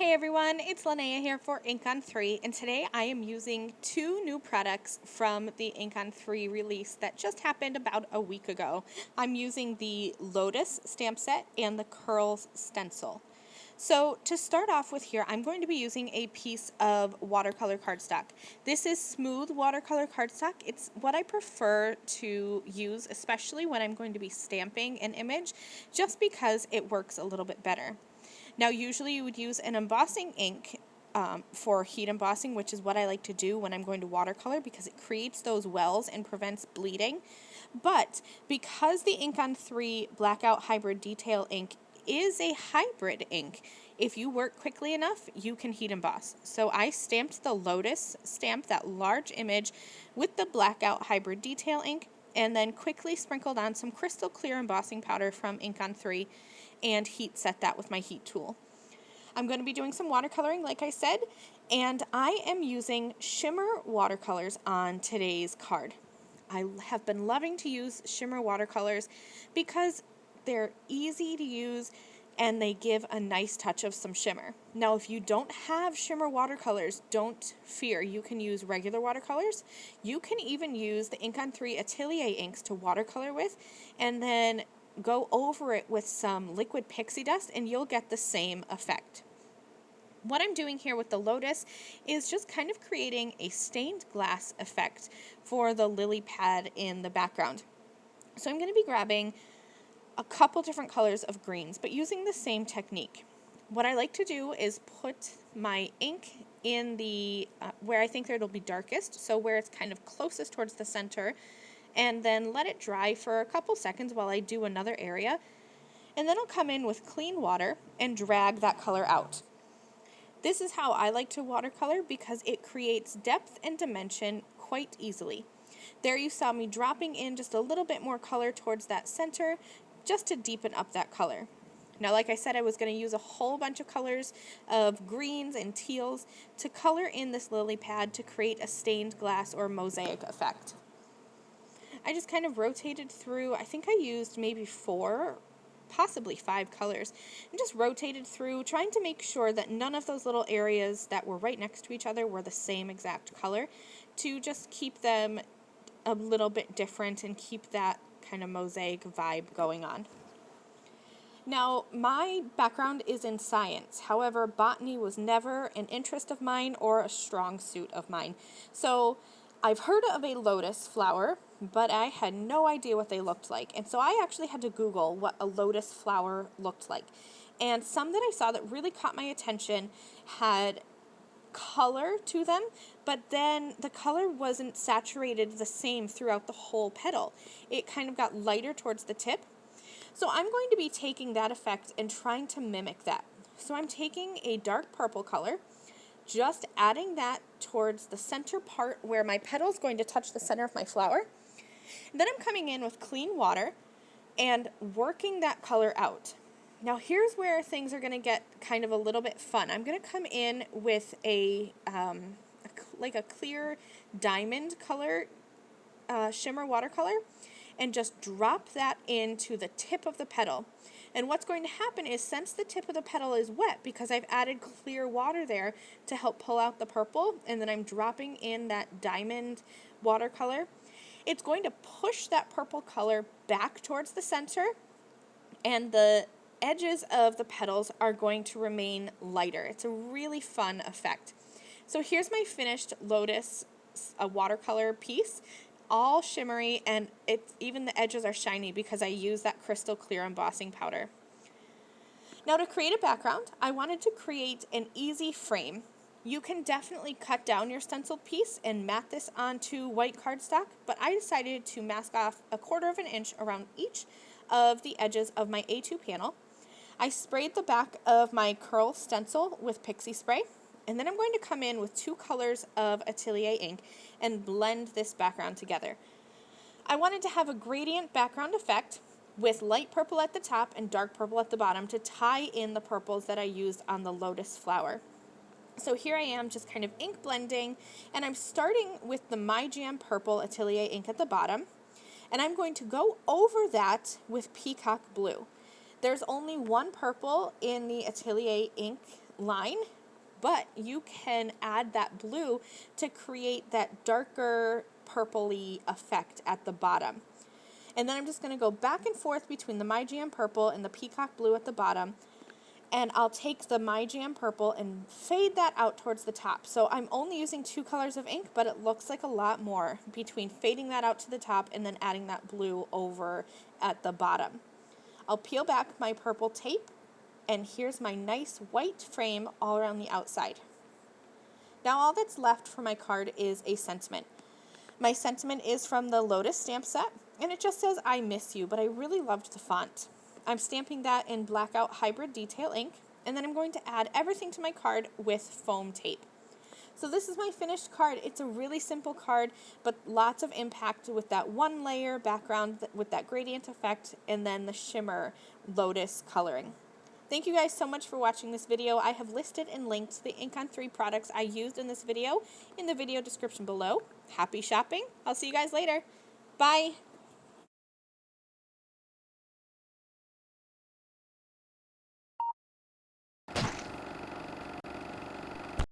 Hey everyone, it's Linnea here for Ink on 3, and today I am using two new products from the Ink on 3 release that just happened about a week ago. I'm using the Lotus stamp set and the Curls stencil. So to start off with here, I'm going to be using a piece of watercolor cardstock. This is smooth watercolor cardstock. It's what I prefer to use, especially when I'm going to be stamping an image, just because it works a little bit better. Now, usually you would use an embossing ink for heat embossing, which is what I like to do when I'm going to watercolor because it creates those wells and prevents bleeding. But because the Ink on 3 Blackout Hybrid Detail ink is a hybrid ink, if you work quickly enough, you can heat emboss. So I stamped the Lotus stamp, that large image, with the Blackout Hybrid Detail ink, and then quickly sprinkled on some crystal clear embossing powder from Ink on 3 and heat set that with my heat tool. I'm going to be doing some watercoloring, like I said, and I am using shimmer watercolors on today's card. I have been loving to use shimmer watercolors because they're easy to use and they give a nice touch of some shimmer. Now, if you don't have shimmer watercolors, don't fear. You can use regular watercolors. You can even use the Ink on 3 Atelier inks to watercolor with, and then go over it with some liquid pixie dust and you'll get the same effect. What I'm doing here with the Lotus is just kind of creating a stained glass effect for the lily pad in the background. So I'm going to be grabbing a couple different colors of greens, but using the same technique. What I like to do is put my ink in the where I think it'll be darkest, so where it's kind of closest towards the center, and then let it dry for a couple seconds while I do another area. And then I'll come in with clean water and drag that color out. This is how I like to watercolor because it creates depth and dimension quite easily. There you saw me dropping in just a little bit more color towards that center just to deepen up that color. Now, like I said, I was going to use a whole bunch of colors of greens and teals to color in this lily pad to create a stained glass or mosaic effect. I just kind of rotated through, I think I used maybe 4, possibly 5 colors, and just rotated through, trying to make sure that none of those little areas that were right next to each other were the same exact color, to just keep them a little bit different and keep that kind of mosaic vibe going on. Now, my background is in science. However, botany was never an interest of mine or a strong suit of mine. So I've heard of a lotus flower, but I had no idea what they looked like. And so I actually had to Google what a lotus flower looked like. And some that I saw that really caught my attention had color to them, but then the color wasn't saturated the same throughout the whole petal. It kind of got lighter towards the tip. So I'm going to be taking that effect and trying to mimic that. So I'm taking a dark purple color, just adding that towards the center part where my petal is going to touch the center of my flower. And then I'm coming in with clean water and working that color out. Now here's where things are going to get kind of a little bit fun. I'm going to come in with a clear diamond color shimmer watercolor and just drop that into the tip of the petal. And what's going to happen is, since the tip of the petal is wet, because I've added clear water there to help pull out the purple, and then I'm dropping in that diamond watercolor, it's going to push that purple color back towards the center, and the edges of the petals are going to remain lighter. It's a really fun effect. So here's my finished Lotus watercolor piece, all shimmery, and even the edges are shiny because I use that crystal clear embossing powder. Now, to create a background, I wanted to create an easy frame. You can definitely cut down your stenciled piece and mat this onto white cardstock, but I decided to mask off 1/4 inch around each of the edges of my A2 panel. I sprayed the back of my curl stencil with pixie spray, and then I'm going to come in with 2 colors of Atelier ink and blend this background together. I wanted to have a gradient background effect with light purple at the top and dark purple at the bottom to tie in the purples that I used on the lotus flower. So here I am just kind of ink blending, and I'm starting with the My Jam Purple Atelier ink at the bottom, and I'm going to go over that with Peacock Blue. There's only one purple in the Atelier ink line, but you can add that blue to create that darker purpley effect at the bottom. And then I'm just going to go back and forth between the My Jam purple and the peacock blue at the bottom. And I'll take the My Jam purple and fade that out towards the top. So I'm only using 2 colors of ink, but it looks like a lot more between fading that out to the top and then adding that blue over at the bottom. I'll peel back my purple tape, and here's my nice white frame all around the outside. Now all that's left for my card is a sentiment. My sentiment is from the Lotus stamp set, and it just says, "I miss you," but I really loved the font. I'm stamping that in Blackout Hybrid Detail ink, and then I'm going to add everything to my card with foam tape. So this is my finished card. It's a really simple card, but lots of impact with that one layer background with that gradient effect, and then the shimmer lotus coloring. Thank you guys so much for watching this video. I have listed and linked the Ink on 3 products I used in this video in the video description below. Happy shopping. I'll see you guys later. Bye.